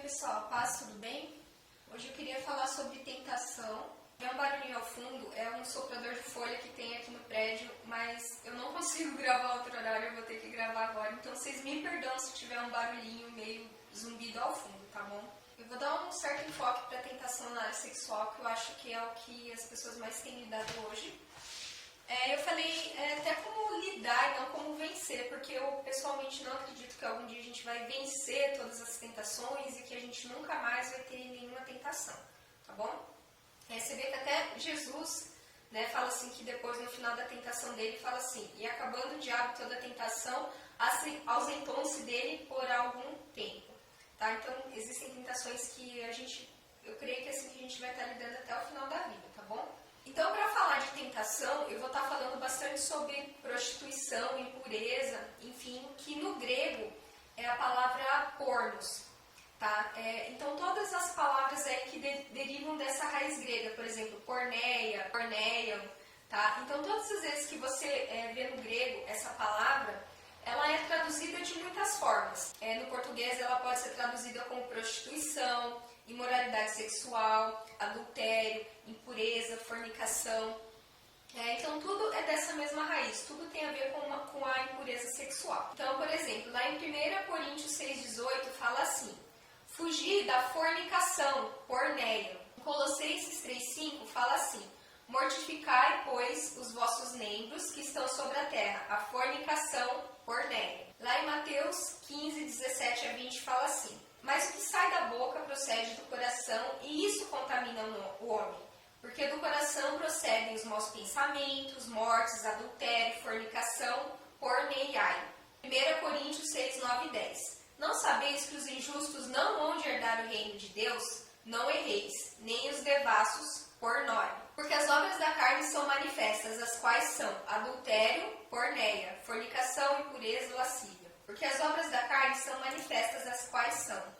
pessoal, paz, tudo bem? Hoje eu queria falar sobre tentação. É um barulhinho ao fundo, é um soprador de folha que tem aqui no prédio, mas eu não consigo gravar outro horário, eu vou ter que gravar agora. Então vocês me perdoam se tiver um barulhinho meio zumbido ao fundo, tá bom? Eu vou dar um certo enfoque para a tentação na área sexual, que eu acho que é o que as pessoas mais têm lidado hoje. Eu falei até como lidar e não como vencer, porque eu pessoalmente não acredito que algum dia a gente vai vencer todas as tentações e que a gente nunca mais vai ter nenhuma tentação, tá bom? Você vê que até Jesus, fala assim que depois no final da tentação dele, fala assim, e acabando o diabo toda a tentação, ausentou-se dele por algum tempo, tá? Então existem tentações que eu creio que é assim que a gente vai estar lidando até o final da vida, tá bom? Então, para falar de tentação, eu vou estar falando bastante sobre prostituição, impureza, enfim, que no grego é a palavra pornos, tá? Então, todas as palavras aí que derivam dessa raiz grega, por exemplo, porneia, porneion, tá? Então, todas as vezes que você vê no grego essa palavra, ela é traduzida de muitas formas. No português, ela pode ser traduzida como prostituição, imoralidade sexual, adultério, impureza, fornicação. Então, tudo é dessa mesma raiz, tudo tem a ver com a impureza sexual. Então, por exemplo, lá em 1 Coríntios 6,18 fala assim, fugir da fornicação, porneia. Em Colossenses 3,5 fala assim, mortificai, pois, os vossos membros que estão sobre a terra, a fornicação, porneia. Lá em Mateus 15, 17 a 20 fala assim, mas o que sai da boca procede do coração e isso contamina o homem. Porque do coração procedem os maus pensamentos, mortes, adultério, fornicação, porneiai. 1 Coríntios 6, 9 e 10. Não sabeis que os injustos não vão herdar o reino de Deus? Não erreis, nem os devassos, pornói. Porque as obras da carne são manifestas, as quais são adultério, porneia, fornicação, impureza, lascívia. Porque as obras da carne são manifestas, as quais são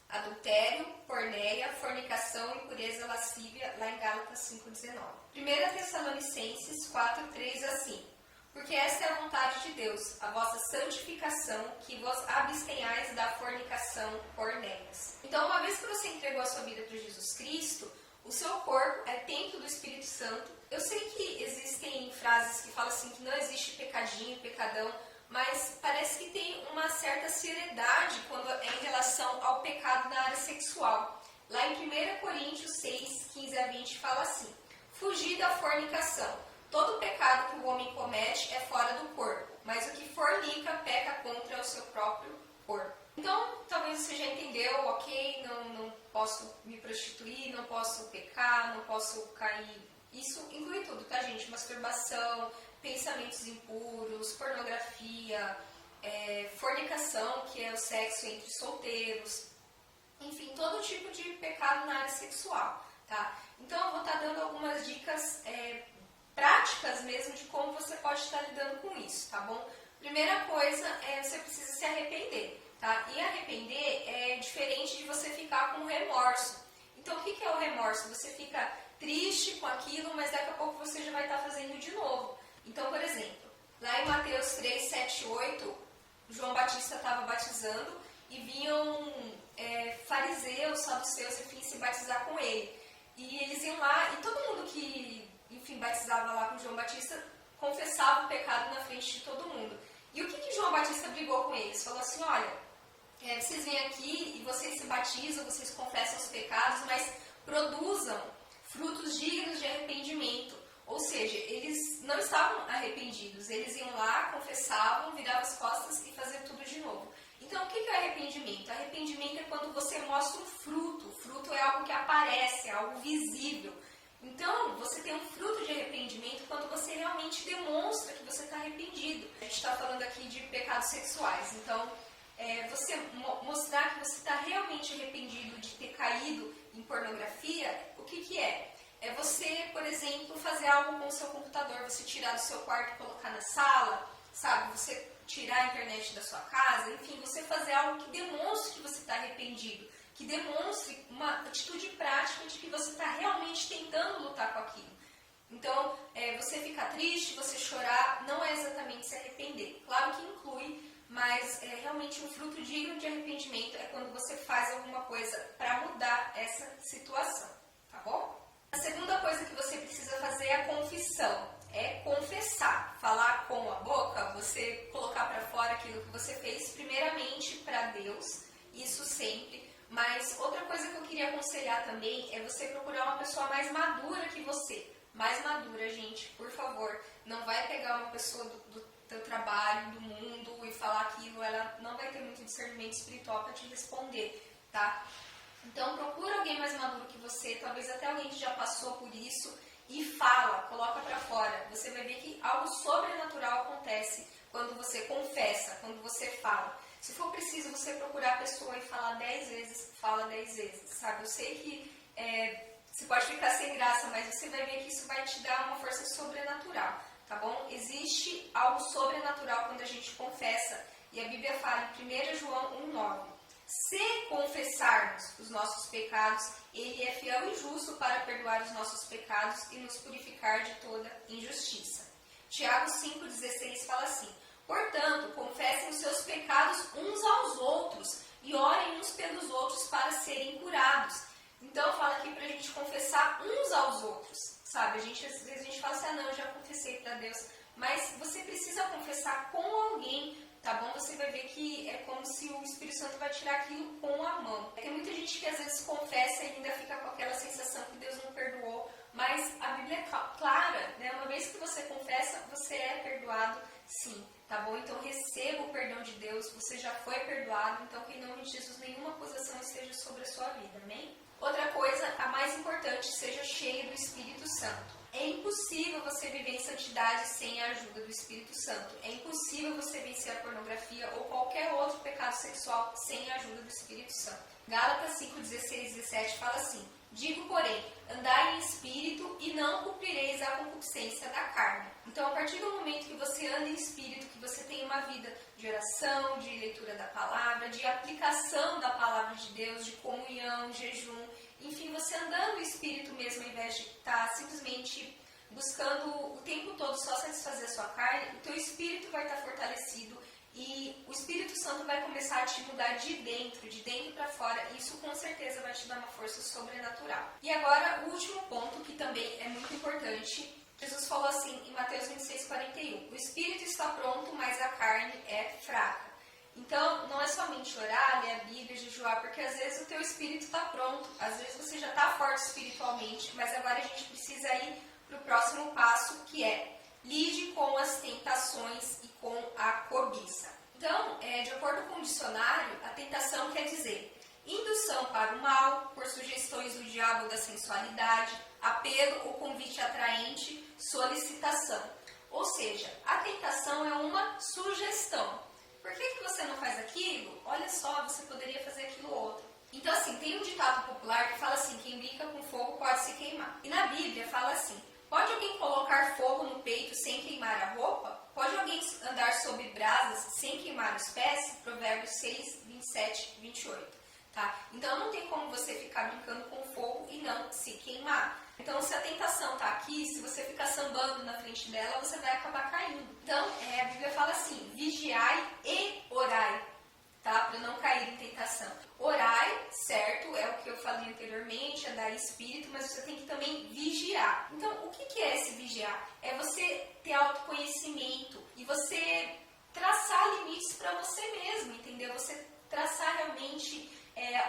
adultério, porneia, fornicação, impureza, lascívia, lá em Gálatas 5,19. 1 Tessalonicenses 4,3 assim, porque esta é a vontade de Deus, a vossa santificação, que vos abstenhais da fornicação, porneias. Então, uma vez que você entregou a sua vida para Jesus Cristo, o seu corpo é templo do Espírito Santo. Eu sei que existem frases que falam assim, que não existe pecadinho, pecadão, mas parece que tem uma certa seriedade quando é em relação ao pecado na área sexual. Lá em 1 Coríntios 6, 15 a 20 fala assim, fugir da fornicação. Todo pecado que o homem comete é fora do corpo, mas o que fornica peca contra o seu próprio corpo. Então, talvez você já entendeu, ok, não posso me prostituir, não posso pecar, não posso cair. Isso inclui tudo, tá, gente? Masturbação, pensamentos impuros, pornografia, fornicação, que é o sexo entre solteiros, enfim, todo tipo de pecado na área sexual, tá? Então, eu vou estar dando algumas dicas práticas mesmo de como você pode estar lidando com isso, tá bom? Primeira coisa você precisa se arrepender, tá? E arrepender é diferente de você ficar com remorso. Então, o que é o remorso? Você fica triste com aquilo, mas daqui a pouco você já vai estar fazendo de novo. Então, por exemplo, lá em Mateus 3, 7, 8, João Batista estava batizando e vinham fariseus, saduceus, enfim, se batizar com ele. E eles iam lá, e todo mundo que, enfim, batizava lá com João Batista, confessava o pecado na frente de todo mundo. E o que João Batista brigou com eles? Falou assim, olha, vocês vêm aqui e vocês se batizam, vocês confessam os pecados, mas produzam frutos dignos de arrependimento. Ou seja, eles não estavam arrependidos, eles iam lá, confessavam, viravam as costas e faziam tudo de novo. Então, o que é arrependimento? Arrependimento é quando você mostra um fruto. O fruto é algo que aparece, é algo visível. Então, você tem um fruto de arrependimento quando você realmente demonstra que você está arrependido. A gente está falando aqui de pecados sexuais. Então, você mostrar que você está realmente arrependido de ter caído em pornografia, o que é? É você, por exemplo, fazer algo com o seu computador, você tirar do seu quarto e colocar na sala, sabe? Você tirar a internet da sua casa, enfim, você fazer algo que demonstre que você está arrependido, que demonstre uma atitude prática de que você está realmente tentando lutar com aquilo. Então, você ficar triste, você chorar, não é exatamente se arrepender. Claro que inclui, mas realmente um fruto digno de arrependimento é quando você faz alguma coisa situação, tá bom? A segunda coisa que você precisa fazer é a confissão, é confessar, falar com a boca, você colocar para fora aquilo que você fez, primeiramente para Deus, isso sempre. Mas outra coisa que eu queria aconselhar também é você procurar uma pessoa mais madura que você. Mais madura, gente, por favor. Não vai pegar uma pessoa do teu trabalho, do mundo e falar aquilo, ela não vai ter muito discernimento espiritual para te responder, tá? Então procura alguém mais maduro que você, talvez até alguém que já passou por isso, e fala, coloca para fora. Você vai ver que algo sobrenatural acontece quando você confessa, quando você fala. Se for preciso você procurar a pessoa e falar 10 vezes, fala 10 vezes, sabe? Eu sei que você pode ficar sem graça, mas você vai ver que isso vai te dar uma força sobrenatural, tá bom? Existe algo sobrenatural quando a gente confessa, e a Bíblia fala em 1 João 1,9. Se confessarmos os nossos pecados, Ele é fiel e justo para perdoar os nossos pecados e nos purificar de toda injustiça. Tiago 5,16 fala assim: portanto, confessem os seus pecados uns aos outros e orem uns pelos outros para serem curados. Então, fala aqui para a gente confessar uns aos outros, sabe? Às vezes a gente fala assim, não, eu já confessei para Deus. Mas você precisa confessar com alguém, tá bom? Você vai ver que é como se o Espírito Santo vai tirar aquilo com a mão. Tem muita gente que às vezes confessa e ainda fica com aquela sensação que Deus não perdoou, mas a Bíblia é clara, né? Uma vez que você confessa, você é perdoado sim, tá bom? Então receba o perdão de Deus, você já foi perdoado, então que em nome de Jesus nenhuma acusação esteja sobre a sua vida, amém? Outra coisa, a mais importante, seja cheio do Espírito Santo. É impossível você viver em santidade sem a ajuda do Espírito Santo. É impossível você vencer a pornografia ou qualquer outro pecado sexual sem a ajuda do Espírito Santo. Gálatas 5:16 e 17 fala assim: digo, porém, andai em espírito e não cumprireis a concupiscência da carne. Então, a partir do momento que você anda em espírito, que você tem uma vida de oração, de leitura da palavra, de aplicação da palavra de Deus, de comunhão, jejum, enfim, você andando em espírito mesmo, ao invés de estar simplesmente buscando o tempo todo só satisfazer a sua carne, o teu espírito vai estar fortalecido e o Espírito Santo vai começar a te mudar de dentro para fora, e isso com certeza vai te dar uma força sobrenatural. E agora, o último ponto, que também é muito importante, Jesus falou assim em Mateus 26:41, o espírito está pronto, mas a carne é fraca. Então, não é somente orar, ler a Bíblia, jejuar, porque às vezes o teu espírito está pronto, às vezes você já está forte espiritualmente, mas agora a gente precisa ir para o próximo passo, que é lide com as tentações e com a cobiça. Então, de acordo com o dicionário, a tentação quer dizer indução para o mal, por sugestões do diabo da sensualidade, apelo ou convite atraente, solicitação. Ou seja, a tentação é uma sugestão. Por que você não faz aquilo? Olha só, você poderia fazer aquilo outro. Então, assim, tem um ditado popular que fala assim, quem brinca com fogo pode se queimar. E na Bíblia fala assim, pode alguém colocar fogo no peito sem queimar a roupa? Pode alguém andar sobre brasas sem queimar os pés? Provérbios 6, 27, 28. Tá? Então, não tem como você ficar brincando com fogo e não se queimar. Então, se a tentação está aqui, se você ficar sambando na frente dela, você vai acabar caindo. Então, a Bíblia fala assim, vigiai e orai, tá? Para não cair em tentação. Orai, certo, é o que eu falei anteriormente, é dar espírito, mas você tem que também vigiar. Então, o que é esse vigiar? É você ter autoconhecimento e você traçar limites para você mesmo, entendeu? Você traçar realmente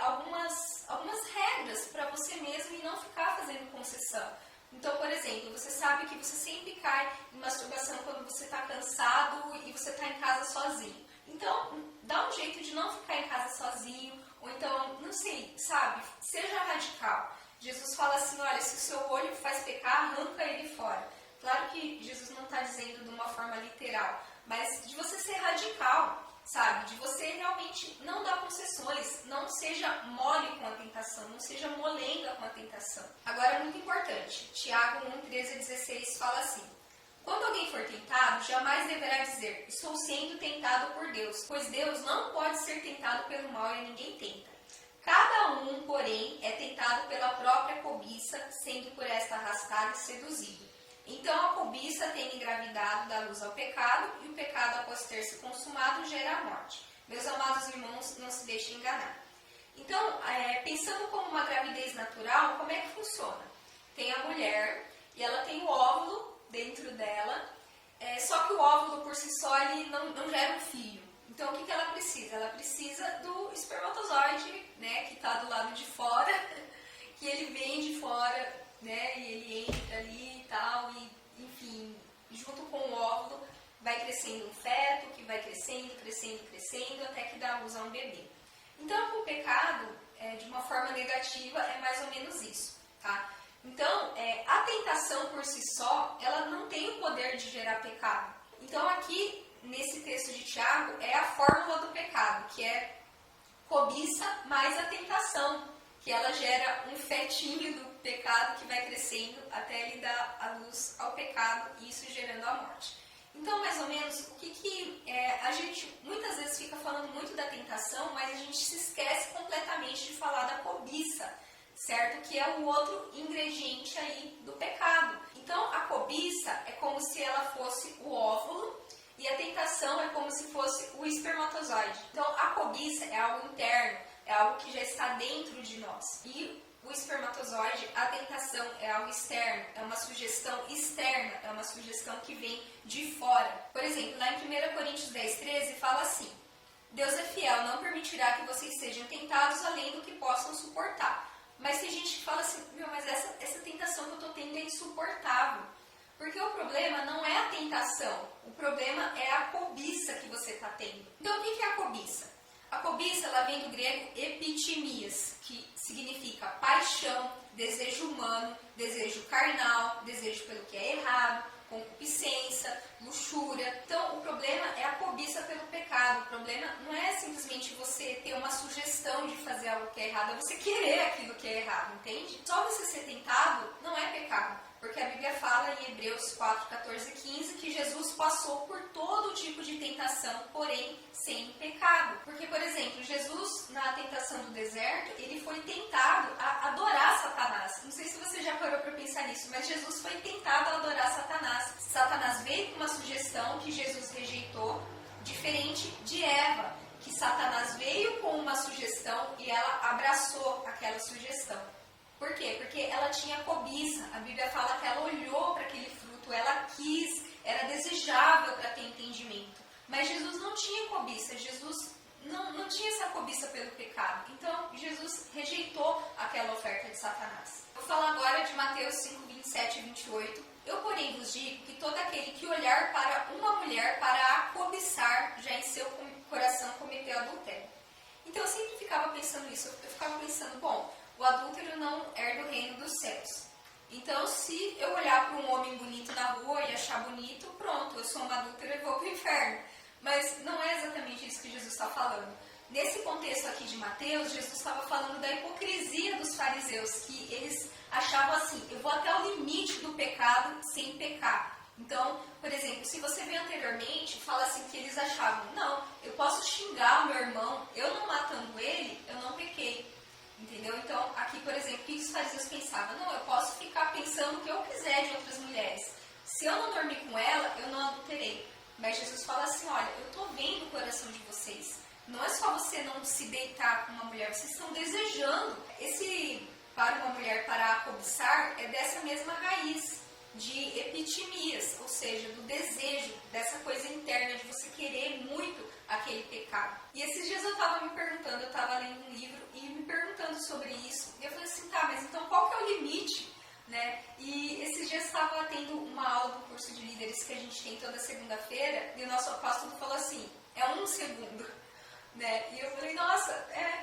algumas regras para você mesmo e não ficar fazendo concessão. Então, por exemplo, você sabe que você sempre cai em masturbação quando você está cansado e você está em casa sozinho. Então, dá um jeito de não ficar em casa sozinho, ou então, não sei, sabe? Seja radical. Jesus fala assim, olha, se o seu olho faz pecar, arranca ele fora. Claro que Jesus não está dizendo de uma forma literal, mas de você ser radical, sabe? De você realmente não dar concessões, não seja mole com a tentação, não seja molenga com a tentação. Agora, muito importante, Tiago 1, 13 a 16 fala assim, quando alguém for tentado, jamais deverá dizer, estou sendo tentado por Deus, pois Deus não pode ser tentado pelo mal e ninguém tenta. Cada um, porém, é tentado pela própria cobiça, sendo por esta arrastado e seduzido. Então a cobiça, tendo engravidado, dá luz ao pecado, e o pecado, após ter se consumado, gera a morte. Meus amados irmãos, não se deixem enganar. Então, Pensando como uma gravidez natural, como é que funciona? Tem a mulher e ela tem o óvulo dentro dela, só que o óvulo por si só ele não gera um filho. Então o que ela precisa? Ela precisa do espermatozoide, né, que está do lado de fora, que ele vem de fora, né, e ele entra ali e tal, e enfim, junto com o óvulo vai crescendo um feto, que vai crescendo, até que dá luz a um bebê. Então com o pecado, de uma forma negativa, é mais ou menos isso, tá? Então, a tentação por si só, ela não tem o poder de gerar pecado. Então aqui, nesse texto de Tiago, é a fórmula do pecado, que é cobiça mais a tentação, que ela gera um fetinho do pecado que vai crescendo até ele dar a luz ao pecado, e isso gerando a morte. Então, mais ou menos, o que a gente muitas vezes fica falando muito da tentação, mas a gente se esquece completamente de falar da cobiça, certo? Que é o outro ingrediente aí do pecado. Então, a cobiça é como se ela fosse o óvulo e a tentação é como se fosse o espermatozoide. Então, a cobiça é algo interno, é algo que já está dentro de nós. E o espermatozoide, a tentação é algo externo, é uma sugestão externa, é uma sugestão que vem de fora. Por exemplo, lá em 1 Coríntios 10:13 fala assim: Deus é fiel, não permitirá que vocês sejam tentados além do que possam suportar. Mas tem gente que fala assim, mas essa tentação que eu estou tendo é insuportável. Porque o problema não é a tentação, o problema é a cobiça que você está tendo. Então, o que é a cobiça? A cobiça, ela vem do grego epitimias, que significa paixão, desejo humano, desejo carnal, desejo pelo que é errado, concupiscência, luxúria. Então, o problema é a cobiça pelo pecado. O problema não é simplesmente você ter uma sugestão de fazer algo que é errado, é você querer aquilo que é errado, entende? Só você ser tentado não é pecado, porque a Bíblia fala em Hebreus 4, 14 e 15 que Jesus passou por todo tipo de tentação, porém sem pecado. Porque, por exemplo, Jesus, na tentação do deserto, ele foi tentado a adorar Satanás. Não sei se você já parou para pensar nisso, mas Jesus foi tentado a adorar Satanás. Satanás veio com uma sugestão que Jesus rejeitou, diferente de Eva, que Satanás veio com uma sugestão e ela abraçou aquela sugestão. Por quê? Porque ela tinha cobiça. A Bíblia fala que ela olhou para aquele fruto, ela quis, era desejável para ter entendimento. Mas Jesus não tinha cobiça, Jesus não tinha essa cobiça pelo pecado. Então, Jesus rejeitou aquela oferta de Satanás. Vou falar agora de Mateus 5, 27 e 28. Eu, porém, vos digo que todo aquele que olhar para uma mulher para a cobiçar, já em seu coração cometeu adultério. Então, eu sempre ficava pensando isso. Eu ficava pensando, bom, o adúltero não herda o reino dos céus. Então, se eu olhar para um homem bonito na rua e achar bonito, pronto, eu sou uma adúltera e vou para o inferno. Mas não é exatamente isso que Jesus está falando. Nesse contexto aqui de Mateus, Jesus estava falando da hipocrisia dos fariseus, que eles achavam assim, eu vou até o limite do pecado sem pecar. Então, por exemplo, se você vê anteriormente, fala assim que eles achavam, não, eu posso xingar o meu irmão, eu não matando ele, eu não pequei. Entendeu? Então, aqui, por exemplo, o que os fariseus pensavam? Não, eu posso ficar pensando o que eu quiser de outras mulheres. Se eu não dormir com ela, eu não adulterei. Mas Jesus fala assim, olha, eu estou vendo o coração de vocês. Não é só você não se deitar com uma mulher, vocês estão desejando. Esse para uma mulher para a cobiçar é dessa mesma raiz de epitimias, ou seja, do desejo, dessa coisa interna de você querer muito aquele pecado. E esses dias eu estava me perguntando, eu estava lendo um livro e me perguntando sobre isso. E eu falei assim, tá, mas então qual que é o limite? Né? E esses dias estava tendo uma aula do curso de líderes que a gente tem toda segunda-feira e o nosso apóstolo falou assim, é 1 segundo. Né? E eu falei, nossa,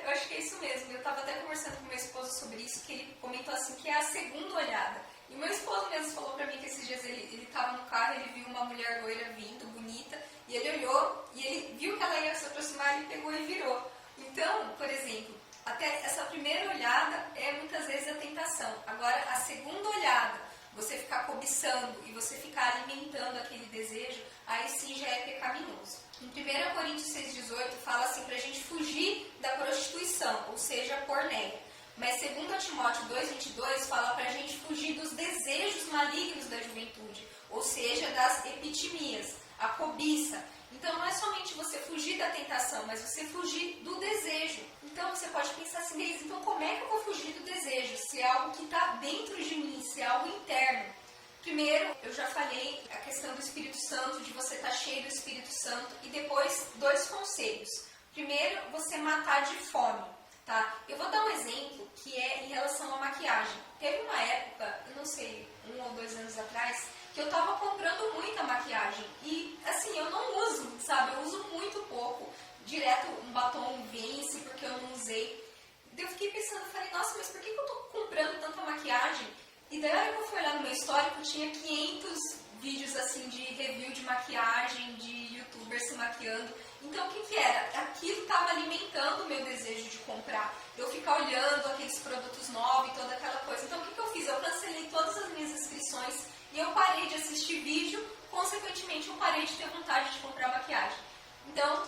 eu acho que é isso mesmo. Eu estava até conversando com meu esposo sobre isso, que ele comentou assim, que é a segunda olhada. E meu esposo mesmo falou pra mim que esses dias ele estava no carro, ele viu uma mulher loira vindo, bonita, e ele olhou, e ele viu que ela ia se aproximar, ele pegou e virou. Então, por exemplo, até essa primeira olhada é muitas vezes a tentação. Agora, a segunda olhada, você ficar cobiçando e você ficar alimentando aquele desejo, aí sim já é pecaminoso. Em 1 Coríntios 6,18 fala assim pra gente fugir da prostituição, ou seja, a porneia. Mas 2 Timóteo 2,22 fala pra gente fugir dos desejos malignos da juventude, ou seja, das epitimias. a cobiça. Então não é somente você fugir da tentação, mas você fugir do desejo. Então você pode pensar assim, Deise, então como é que eu vou fugir do desejo? Se é algo que está dentro de mim, se é algo interno. Primeiro, eu já falei a questão do Espírito Santo, de você estar cheio do Espírito Santo. E depois, 2 conselhos. Primeiro, você matar de fome. Tá? Eu vou dar um exemplo que é em relação à maquiagem. Teve uma época, eu não sei, 1 ou 2 anos atrás, que eu estava comprando muita maquiagem. E assim, eu não uso, sabe? Eu uso muito pouco. Direto um batom vence porque eu não usei. Eu fiquei pensando, falei, nossa, mas por que eu estou comprando tanta maquiagem? E daí, a hora que eu fui olhar no meu histórico, tinha 500 vídeos assim de review de maquiagem, de youtubers se maquiando. Então, o que era? Aquilo estava alimentando o meu desejo de comprar. Eu ficar olhando aqueles produtos novos e toda aquela coisa. Então, o que eu fiz? Eu cancelei todas as minhas inscrições e eu parei de assistir vídeo. Consequentemente, eu parei de ter vontade de comprar maquiagem. Então,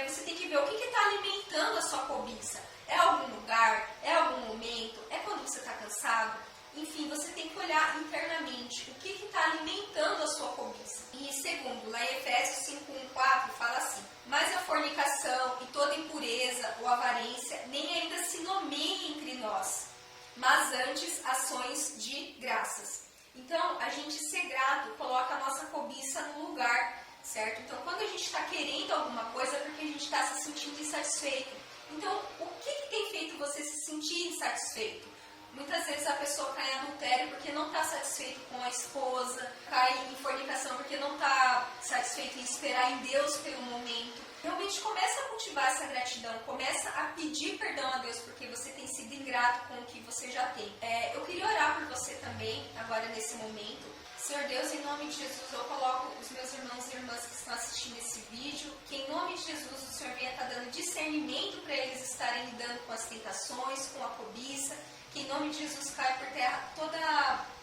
você tem que ver o que está alimentando a sua cobiça. É algum lugar? É algum momento? É quando você está cansado? Enfim, você tem que olhar internamente o que está alimentando a sua cobiça. E segundo, lá em Efésios 5:1-4 fala assim: mas a fornicação e toda impureza ou avarência nem ainda se nomeiem entre nós, mas antes ações de graças. Então, a gente ser grato coloca a nossa cobiça no lugar, certo? Então, quando a gente está querendo alguma coisa é porque a gente está se sentindo insatisfeito. Então, o que tem feito você se sentir insatisfeito? Muitas vezes a pessoa cai em adultério porque não está satisfeito com a esposa, cai em fornicação porque não está satisfeito em esperar em Deus pelo momento. Realmente começa a cultivar essa gratidão, começa a pedir perdão a Deus porque você tem sido ingrato com o que você já tem. Eu queria orar por você também, agora nesse momento. Senhor Deus, em nome de Jesus, eu coloco os meus irmãos e irmãs que estão assistindo esse vídeo, que em nome de Jesus o Senhor venha estar dando discernimento para eles estarem lidando com as tentações, com a cobiça, que em nome de Jesus caia por terra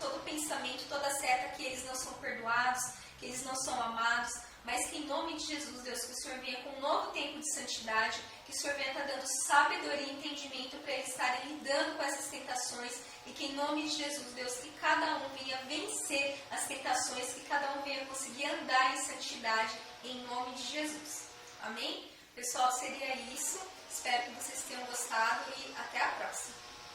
todo pensamento, toda seta que eles não são perdoados, que eles não são amados, mas que em nome de Jesus, Deus, que o Senhor venha com um novo tempo de santidade, que o Senhor venha estar dando sabedoria e entendimento para eles estarem lidando com essas tentações e que em nome de Jesus, Deus, que cada um venha vencer as tentações, que cada um venha conseguir andar em santidade em nome de Jesus. Amém? Pessoal, seria isso. Espero que vocês tenham gostado e até a próxima.